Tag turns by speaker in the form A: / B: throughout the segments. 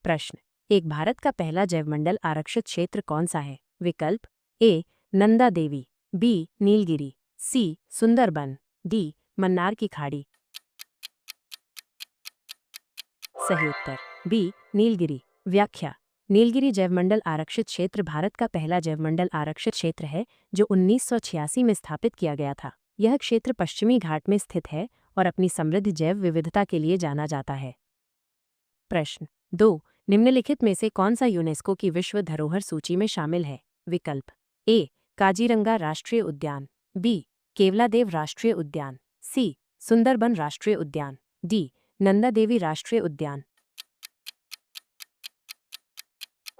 A: प्रश्न। एक भारत का पहला जैवमंडल आरक्षित क्षेत्र कौन सा है? विकल्प ए नंदा देवी, बी नीलगिरी, सी सुंदरबन, डी मन्नार की खाड़ी। सही उत्तर बी नीलगिरी। व्याख्या। नीलगिरी जैवमंडल आरक्षित क्षेत्र भारत का पहला जैवमंडल आरक्षित क्षेत्र है जो 1986 में स्थापित किया गया था। यह क्षेत्र पश्चिमी घाट में स्थित है और अपनी समृद्ध जैव विविधता के लिए जाना जाता है। प्रश्न 2। निम्नलिखित में से कौन सा यूनेस्को की विश्व धरोहर सूची में शामिल है? विकल्प ए काजीरंगा राष्ट्रीय उद्यान, बी केवलादेव राष्ट्रीय उद्यान, सी सुंदरबन राष्ट्रीय उद्यान, डी नंदा देवी राष्ट्रीय उद्यान।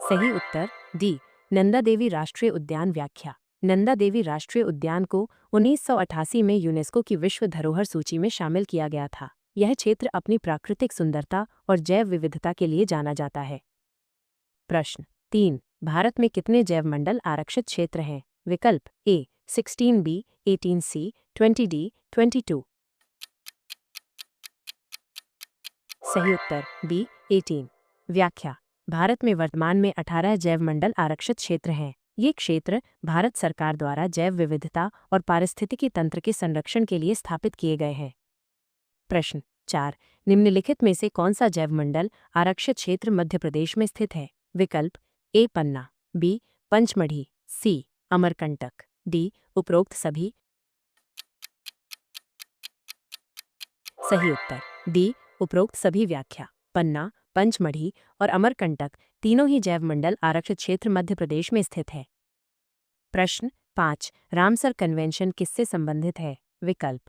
A: सही उत्तर डी नंदा देवी राष्ट्रीय उद्यान। व्याख्या। नंदा देवी राष्ट्रीय उद्यान को 1988 में यूनेस्को की विश्व धरोहर सूची में शामिल किया गया था। यह क्षेत्र अपनी प्राकृतिक सुंदरता और जैव विविधता के लिए जाना जाता है। प्रश्न 3। भारत में कितने जैवमंडल आरक्षित क्षेत्र हैं? विकल्प ए 16B, 18C, 20D, 22। सही उत्तर बी 18। व्याख्या। भारत में वर्तमान में 18 जैवमंडल आरक्षित क्षेत्र हैं। ये क्षेत्र भारत सरकार द्वारा जैव विविधता और पारिस्थितिकी तंत्र के संरक्षण के लिए स्थापित किए गए हैं। प्रश्न 4। निम्नलिखित में से कौन सा जैवमंडल आरक्षित क्षेत्र मध्य प्रदेश में स्थित है? विकल्प ए पन्ना, बी पंचमढ़ी, सी अमरकंटक, डी उपरोक्त सभी। सही उत्तर डी उपरोक्त सभी। व्याख्या। पन्ना, पंचमढ़ी और अमरकंटक तीनों ही जैवमंडल आरक्षित क्षेत्र मध्य प्रदेश में स्थित है। प्रश्न 5। रामसर कन्वेंशन किससे संबंधित है? विकल्प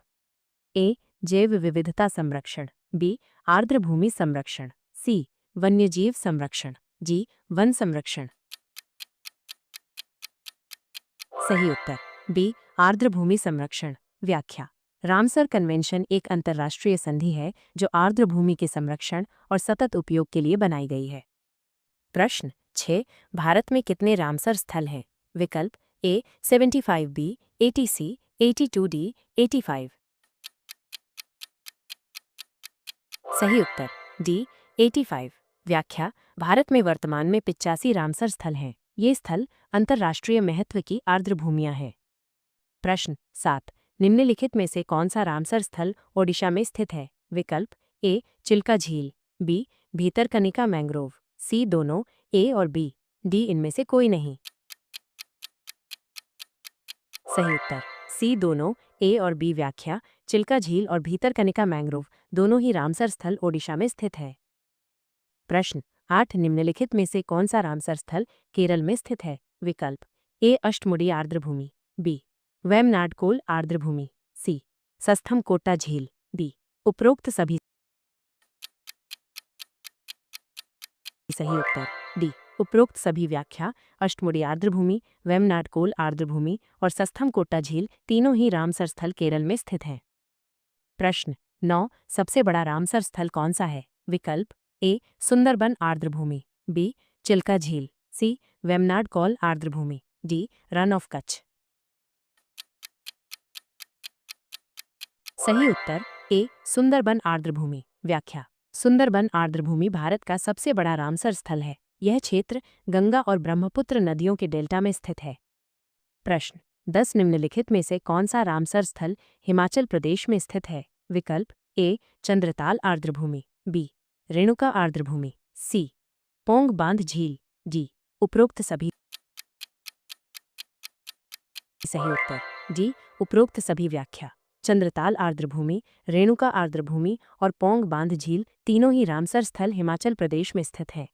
A: ए जैव विविधता संरक्षण, बी आर्द्र भूमि संरक्षण, सी वन्यजीव संरक्षण, जी वन संरक्षण। सही उत्तर बी आर्द्र भूमि संरक्षण। व्याख्या। रामसर कन्वेंशन एक अंतर्राष्ट्रीय संधि है जो आर्द्र भूमि के संरक्षण और सतत उपयोग के लिए बनाई गई है। प्रश्न 6। भारत में कितने रामसर स्थल हैं? विकल्प ए 75B, 80C, 82D, 85। सही उत्तर डी 85। व्याख्या। भारत में वर्तमान में 85 रामसर स्थल हैं। ये स्थल अंतर्राष्ट्रीय महत्व की आर्द्र भूमियां हैं। प्रश्न 7। निम्नलिखित में से कौन सा रामसर स्थल ओडिशा में स्थित है? विकल्प ए चिल्का झील, बी भीतरकनिका मैंग्रोव, सी दोनों, ए और बी, डी इनमें से कोई नहीं। सही उत्तर सी दोनों, ए और बी। व्याख्या। चिल्का झील और भीतरकनिका मैंग्रोव दोनों ही रामसर स्थल ओडिशा में स्थित है। प्रश्न 8। निम्नलिखित में से कौन सा रामसर स्थल केरल में स्थित है? विकल्प ए अष्टमुडी आर्द्र भूमि, बी वेमनाड कोल आर्द्र भूमि, सी सस्थम कोट्टा झील, डी उपरोक्त सभी। सही उत्तर डी उपरोक्त सभी। व्याख्या। अष्टमुडी आर्द्र भूमि, वेमनाड कोल आर्द्र भूमि और सस्थम कोट्टा झील तीनों ही रामसर स्थल केरल में स्थित हैं। प्रश्न 9। सबसे बड़ा रामसर स्थल कौन सा है? विकल्प ए सुंदरबन आर्द्र भूमि, बी चिल्का झील, सी वेमनाड कौल आर्द्र भूमि, डी रन ऑफ कच्छ। सही उत्तर ए सुंदरबन आर्द्र भूमि। व्याख्या। सुंदरबन आर्द्र भूमि भारत का सबसे बड़ा रामसर स्थल है। यह क्षेत्र गंगा और ब्रह्मपुत्र नदियों के डेल्टा में स्थित है। प्रश्न 10। निम्नलिखित में से कौन सा रामसर स्थल हिमाचल प्रदेश में स्थित है? विकल्प ए चंद्रताल आर्द्र भूमि, बी रेणुका आर्द्र भूमि, सी पोंग बांध झील, डी उपरोक्त सभी। सही उत्तर डी उपरोक्त सभी। व्याख्या। चंद्रताल आर्द्र भूमि, रेणुका आर्द्र भूमि और पोंग बांध झील तीनों ही रामसर स्थल हिमाचल प्रदेश में स्थित हैं।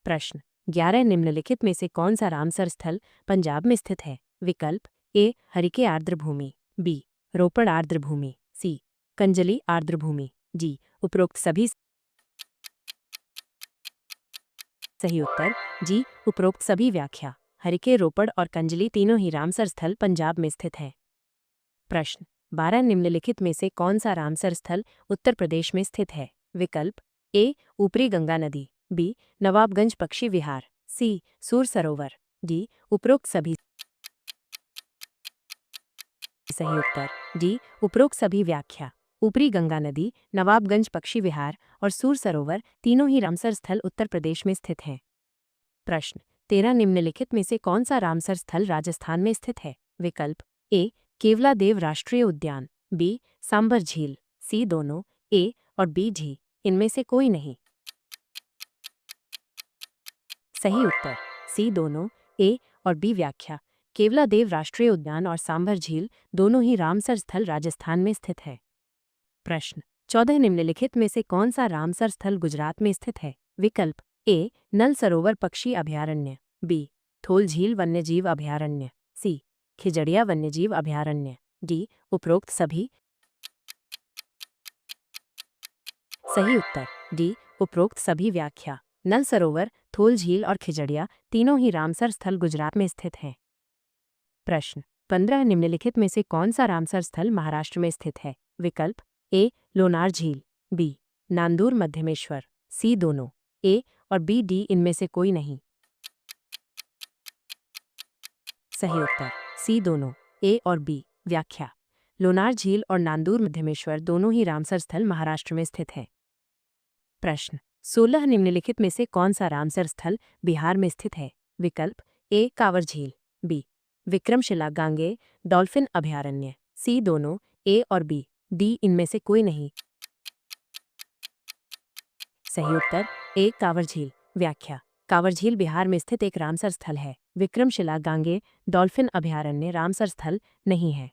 A: प्रश्न 11। निम्नलिखित में से कौन सा रामसर स्थल पंजाब में स्थित है? विकल्प ए हरिके आर्द्र भूमि, बी रोपड़ आर्द्र भूमि, सी कंजली आर्द्र भूमि, डी उपरोक्त सभी। सही उत्तर जी उपरोक्त सभी। व्याख्या। हरिके, रोपड़ और कंजली तीनों ही रामसर स्थल पंजाब में स्थित हैं। प्रश्न 12। निम्नलिखित में से कौन सा रामसर स्थल उत्तर प्रदेश में स्थित है? विकल्प ए ऊपरी गंगा नदी, बी नवाबगंज पक्षी विहार, सी सूर सरोवर, डी उपरोक्त सभी। सही उत्तर डी उपरोक्त सभी। व्याख्या। ऊपरी गंगा नदी, नवाबगंज पक्षी विहार और सूर सरोवर तीनों ही रामसर स्थल उत्तर प्रदेश में स्थित हैं। प्रश्न 13 निम्नलिखित में से कौन सा रामसर स्थल राजस्थान में स्थित है? विकल्प ए केवलादेव राष्ट्रीय उद्यान, बी सांबर झील, सी दोनों, ए और बी डी इनमें से कोई नहीं। सही उत्तर सी दोनों, ए और बी। व्याख्या केवलादेव राष्ट्रीय उद्यान और सांभर झील दोनों ही रामसर स्थल राजस्थान में स्थित है। प्रश्न 14 निम्नलिखित में से कौन सा रामसर स्थल गुजरात में स्थित है? विकल्प ए नल सरोवर पक्षी अभयारण्य, बी थोल झील वन्यजीव अभयारण्य, सी खिजड़िया वन्यजीव अभयारण्य, डी उपरोक्त सभी। सही उत्तर डी उपरोक्त सभी। व्याख्या नल सरोवर, थोल झील और खिजड़िया तीनों ही रामसर स्थल गुजरात में स्थित हैं। प्रश्न 15 निम्नलिखित में से कौन सा रामसर स्थल महाराष्ट्र में स्थित है? विकल्प ए लोनार झील, बी नांदूर मध्यमेश्वर, सी दोनों, ए और बी डी इनमें से कोई नहीं। सही उत्तर सी दोनों, ए और बी। व्याख्या लोनार झील और नांदूर मध्यमेश्वर दोनों ही रामसर स्थल महाराष्ट्र में स्थित है। प्रश्न 16 निम्नलिखित में से कौन सा रामसर स्थल बिहार में स्थित है? विकल्प ए कांवर झील, बी विक्रमशिला गांगे डॉल्फिन अभयारण्य, सी दोनों, ए और बी डी इनमें से कोई नहीं। सही उत्तर ए कांवर झील। व्याख्या कांवर झील बिहार में स्थित एक रामसर स्थल है। विक्रमशिला गांगे डॉल्फिन अभयारण्य रामसर स्थल नहीं है।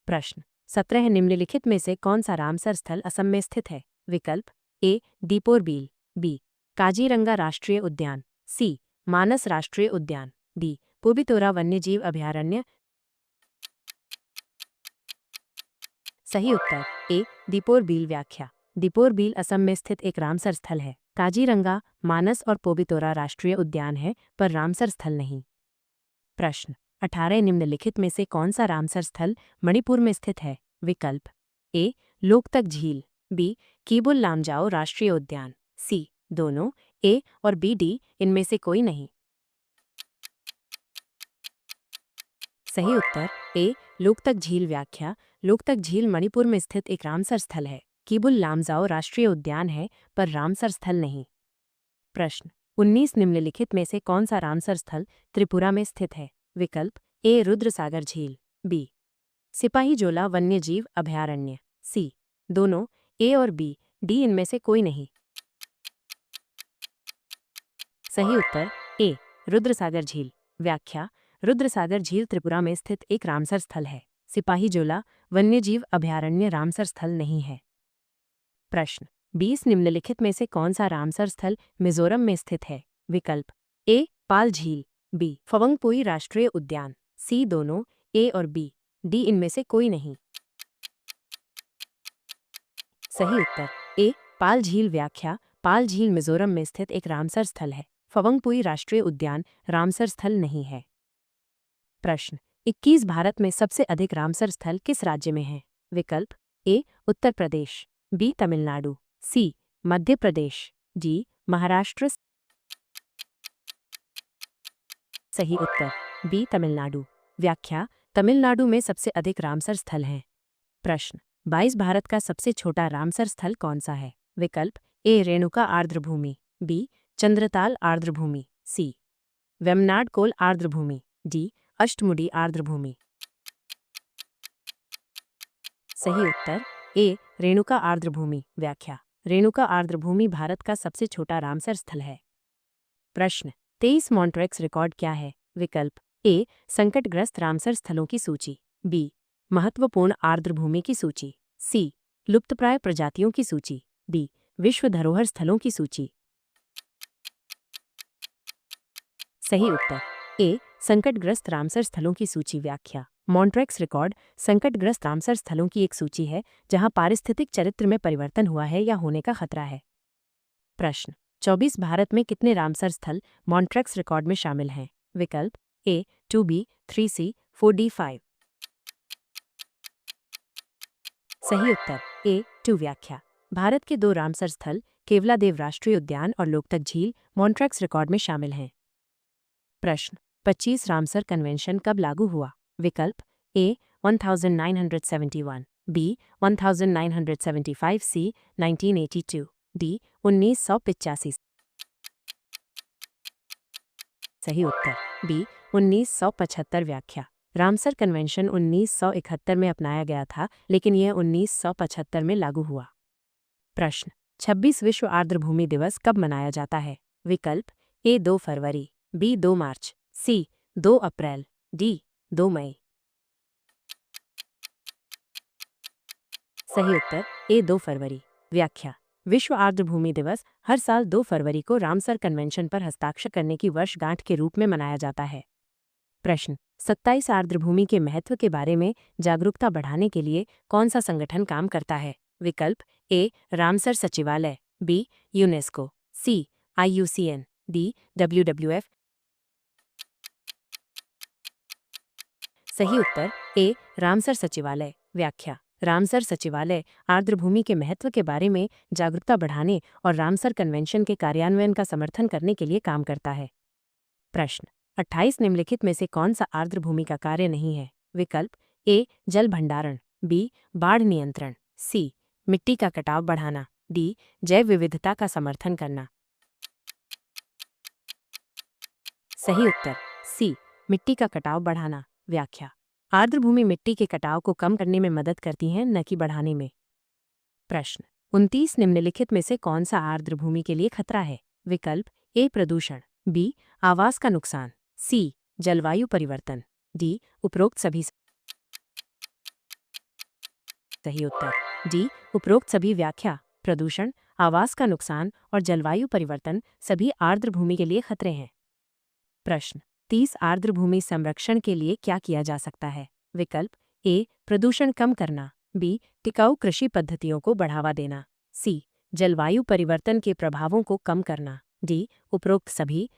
A: प्रश्न 17 निम्नलिखित में से कौन सा रामसर स्थल असम में स्थित है? विकल्प ए दीपोर बील, बी काजीरंगा राष्ट्रीय उद्यान, सी मानस राष्ट्रीय उद्यान, डी पोबितोरा वन्यजीव अभयारण्य। सही उत्तर ए दीपोर बील। व्याख्या दीपोर बील असम में स्थित एक रामसर स्थल है। काजीरंगा, मानस और पोबितोरा राष्ट्रीय उद्यान है पर रामसर स्थल नहीं। प्रश्न 18 निम्नलिखित में से कौन सा रामसर स्थल मणिपुर में स्थित है? विकल्प ए लोकतक झील, बी कीबुल लामजाओ राष्ट्रीय उद्यान, सी दोनों, ए और बी डी इनमें से कोई नहीं। सही उत्तर ए लोकतक झील। व्याख्या लोकतक झील मणिपुर में स्थित एक रामसर स्थल है। कीबुल लामजाओ राष्ट्रीय उद्यान है पर रामसर स्थल नहीं। प्रश्न 19 निम्नलिखित में से कौन सा रामसर स्थल त्रिपुरा में स्थित है? विकल्प ए रुद्रसागर झील, बी सिपाहीजोला वन्यजीव अभयारण्य, सी दोनों, ए और बी डी इनमें से कोई नहीं। सही उत्तर ए रुद्रसागर झील। व्याख्या रुद्रसागर झील त्रिपुरा में स्थित एक रामसर स्थल है। सिपाहीजोला वन्यजीव अभयारण्य रामसर स्थल नहीं है। प्रश्न 20 निम्नलिखित में से कौन सा रामसर स्थल मिजोरम में स्थित है? विकल्प ए पाल झील, बी फवंगपोई राष्ट्रीय उद्यान, सी दोनों, ए और बी डी इनमें से कोई नहीं। सही उत्तर ए पाल झील। व्याख्या पाल झील मिजोरम में स्थित एक रामसर स्थल है। फवंगपुई राष्ट्रीय उद्यान रामसर स्थल नहीं है। प्रश्न 21 भारत में सबसे अधिक रामसर स्थल किस राज्य में हैं? विकल्प ए उत्तर प्रदेश, बी तमिलनाडु, सी मध्य प्रदेश, डी महाराष्ट्र। सही उत्तर बी तमिलनाडु। व्याख्या तमिलनाडु में सबसे अधिक रामसर स्थल हैं। प्रश्न 22 भारत का सबसे छोटा रामसर स्थल कौन सा है? विकल्प ए रेणुका आर्द्रभूमि, बी चंद्रताल आर्द्रभूमि, सी वेमनाड कोल आर्द्रभूमि, डी अष्टमुडी आर्द्रभूमि। सही उत्तर ए रेणुका आर्द्रभूमि। व्याख्या रेणुका आर्द्रभूमि भारत का सबसे छोटा रामसर स्थल है। प्रश्न 23 मॉन्ट्रेक्स रिकॉर्ड क्या है? विकल्प ए संकटग्रस्त रामसर स्थलों की सूची, बी महत्वपूर्ण आर्द्रभूमि की सूची, सी लुप्तप्राय प्रजातियों की सूची, डी विश्व धरोहर स्थलों की सूची। सही उत्तर ए संकटग्रस्त रामसर स्थलों की सूची। व्याख्या मॉन्ट्रेक्स रिकॉर्ड संकटग्रस्त रामसर स्थलों की एक सूची है जहां पारिस्थितिक चरित्र में परिवर्तन हुआ है या होने का खतरा है। प्रश्न 24 भारत में कितने रामसर स्थल मॉन्ट्रेक्स रिकॉर्ड में शामिल हैं? विकल्प ए 2B, 3C, 4D, 5। सही उत्तर ए 2। व्याख्या भारत के 2 रामसर स्थल केवलादेव राष्ट्रीय उद्यान और लोकतक झील मॉन्ट्रेक्स रिकॉर्ड में शामिल हैं। प्रश्न 25 रामसर कन्वेंशन कब लागू हुआ? विकल्प ए 1971, बी 1975, सी 1982, डी 1985। सही उत्तर बी 1975। व्याख्या रामसर कन्वेंशन 1971 में अपनाया गया था, लेकिन यह 1975 में लागू हुआ। प्रश्न 26 विश्व आर्द्रभूमि दिवस कब मनाया जाता है? विकल्प ए 2 फरवरी, बी 2 मार्च, सी 2 अप्रैल, डी 2 मई। सही उत्तर ए 2 फरवरी। व्याख्या विश्व आर्द्रभूमि दिवस हर साल 2 फरवरी को रामसर कन्वेंशन पर हस्ताक्षर करने की वर्षगांठ के रूप में मनाया जाता है। प्रश्न 27 आर्द्रभूमि के महत्व के बारे में जागरूकता बढ़ाने के लिए कौन सा संगठन काम करता है? विकल्प ए रामसर सचिवालय, बी यूनेस्को, सी IUCN, डी WWF। सही उत्तर ए रामसर सचिवालय। व्याख्या रामसर सचिवालय आर्द्रभूमि के महत्व के बारे में जागरूकता बढ़ाने और रामसर कन्वेंशन के कार्यान्वयन का समर्थन करने के लिए काम करता है। प्रश्न 28 निम्नलिखित में से कौन सा आर्द्रभूमि का कार्य नहीं है? विकल्प ए जल भंडारण, बी बाढ़ नियंत्रण, सी मिट्टी का कटाव बढ़ाना, डी जैव विविधता का समर्थन करना। सही उत्तर सी मिट्टी का कटाव बढ़ाना। व्याख्या आर्द्रभूमि मिट्टी के कटाव को कम करने में मदद करती हैं, न कि बढ़ाने में। प्रश्न 29 निम्नलिखित में से कौन सा आर्द्रभूमि के लिए खतरा है? विकल्प ए प्रदूषण, बी आवास का नुकसान, सी जलवायु परिवर्तन, डी उपरोक्त सभी। सही उत्तर डी उपरोक्त सभी। व्याख्या प्रदूषण, आवास का नुकसान और जलवायु परिवर्तन सभी आर्द्रभूमि के लिए खतरे हैं। प्रश्न 30 आर्द्रभूमि संरक्षण के लिए क्या किया जा सकता है? विकल्प ए प्रदूषण कम करना, बी टिकाऊ कृषि पद्धतियों को बढ़ावा देना, सी जलवायु परिवर्तन के प्रभावों को कम करना, डी उपरोक्त सभी।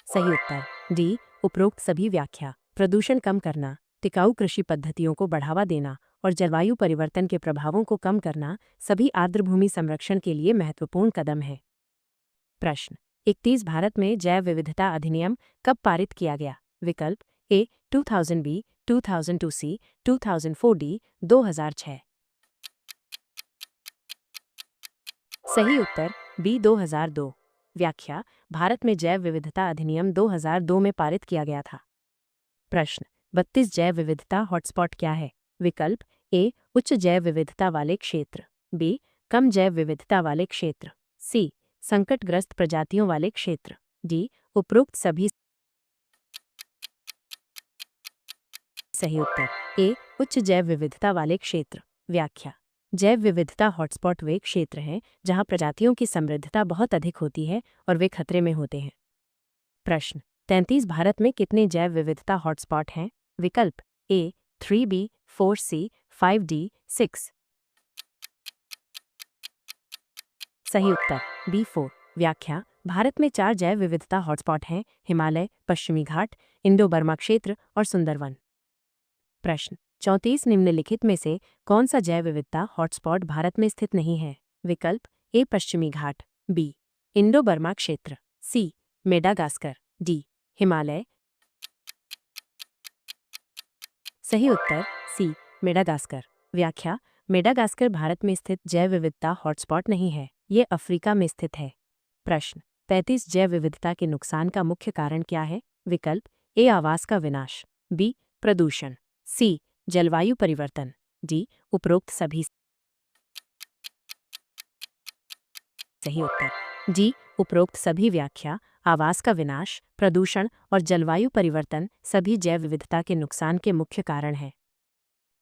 A: सही उत्तर डी उपरोक्त सभी। व्याख्या प्रदूषण कम करना, टिकाऊ कृषि पद्धतियों को बढ़ावा देना और जलवायु परिवर्तन के प्रभावों को कम करना सभी आर्द्रभूमि संरक्षण के लिए महत्वपूर्ण कदम है। प्रश्न 31 भारत में जैव विविधता अधिनियम कब पारित किया गया? विकल्प ए 2000, बी 2002, सी 2004, डी 2006। सही उत्तर बी 2002। व्याख्या भारत में जैव विविधता अधिनियम 2002 में पारित किया गया था। प्रश्न 32 जैव विविधता हॉटस्पॉट क्या है? विकल्प ए उच्च जैव विविधता वाले क्षेत्र, बी कम जैव विविधता वाले क्षेत्र, सी संकटग्रस्त प्रजातियों वाले क्षेत्र, डी उपरोक्त सभी। सही उत्तर ए उच्च जैव विविधता वाले क्षेत्र। व्याख्या जैव विविधता हॉटस्पॉट वे क्षेत्र हैं जहां प्रजातियों की समृद्धता बहुत अधिक होती है और वे खतरे में होते हैं। प्रश्न 33 भारत में कितने जैव विविधता हॉटस्पॉट हैं? विकल्प ए 3B, 4C, 5D, 6। सही उत्तर बी 4। व्याख्या भारत में 4 जैव विविधता हॉटस्पॉट हैं: हिमालय, पश्चिमी घाट, इंडो बर्मा क्षेत्र और सुंदरवन। प्रश्न 34 निम्नलिखित में से कौन सा जैव विविधता हॉटस्पॉट भारत में स्थित नहीं है? विकल्प ए पश्चिमी घाट, बी इंडो बर्मा क्षेत्र, सी मेडागास्कर, डी हिमालय। सही उत्तर सी मेडागास्कर। व्याख्या मेडागास्कर भारत में स्थित जैव विविधता हॉटस्पॉट नहीं है, ये अफ्रीका में स्थित है। प्रश्न 35 जैव विविधता के नुकसान का मुख्य कारण क्या है? विकल्प ए आवास का विनाश, बी प्रदूषण, सी जलवायु परिवर्तन, डी उपरोक्त सभी। सही उत्तर डी उपरोक्त सभी। व्याख्या आवास का विनाश, प्रदूषण और जलवायु परिवर्तन सभी जैव विविधता के नुकसान के मुख्य कारण हैं।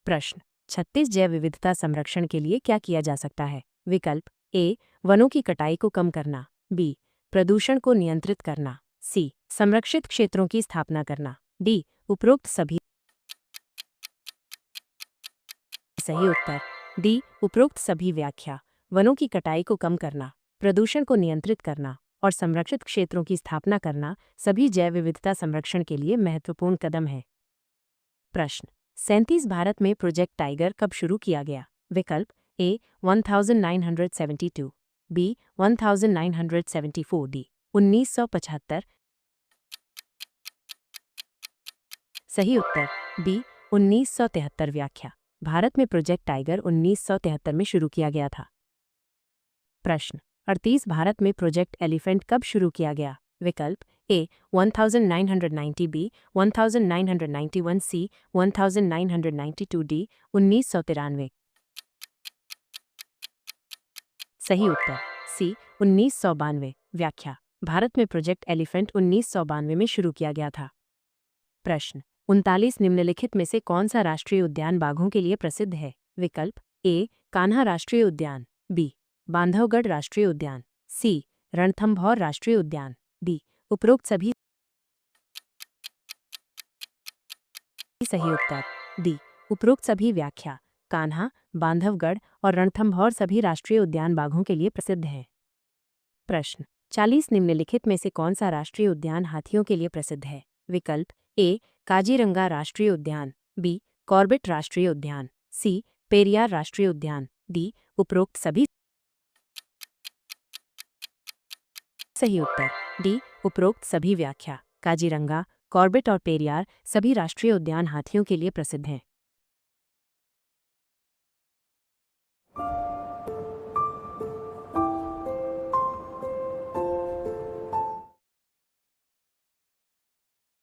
A: प्रश्न 36 जैव विविधता संरक्षण के लिए क्या किया जा सकता है? विकल्प ए वनों की कटाई को कम करना, बी प्रदूषण को नियंत्रित करना, सी संरक्षित क्षेत्रों की स्थापना करना, डी उपरोक्त सभी। सही उत्तर डी उपरोक्त सभी। व्याख्या वनों की कटाई को कम करना, प्रदूषण को नियंत्रित करना और संरक्षित क्षेत्रों की स्थापना करना सभी जैव विविधता संरक्षण के लिए महत्वपूर्ण कदम है। प्रश्न 37 भारत में प्रोजेक्ट टाइगर कब शुरू किया गया? विकल्प ए 1972, बी 1974, डी 1975। सही उत्तर बी 1973 व्याख्या। भारत में प्रोजेक्ट टाइगर 1973 में शुरू किया गया था। प्रश्न 38 भारत में प्रोजेक्ट एलिफेंट कब शुरू किया गया? विकल्प ए 1990 बी 1991 सी 1992 डी 1993। सही उत्तर सी 1992। व्याख्या। भारत में प्रोजेक्ट एलिफेंट 1992 में शुरू किया गया था। प्रश्न 39 निम्नलिखित में से कौन सा राष्ट्रीय उद्यान बाघों के लिए प्रसिद्ध है? विकल्प ए कान्हा राष्ट्रीय उद्यान, बी बांधवगढ़ राष्ट्रीय उद्यान, सी रणथंभौर राष्ट्रीय उद्यान, डी उपरोक्त सभी। सही उत्तर डी उपरोक्त सभी। व्याख्या। कान्हा, बांधवगढ़ और रणथंभौर सभी राष्ट्रीय उद्यान बाघों के लिए प्रसिद्ध हैं। प्रश्न 40 निम्नलिखित में से कौन सा राष्ट्रीय उद्यान हाथियों के लिए प्रसिद्ध है? विकल्प ए काजीरंगा राष्ट्रीय उद्यान, बी कॉर्बेट राष्ट्रीय उद्यान, सी पेरियार राष्ट्रीय उद्यान, डी उपरोक्त सभी। सही उत्तर डी उपरोक्त सभी। व्याख्या। काजीरंगा, कॉर्बेट और पेरियार सभी राष्ट्रीय उद्यान हाथियों के लिए प्रसिद्ध हैं।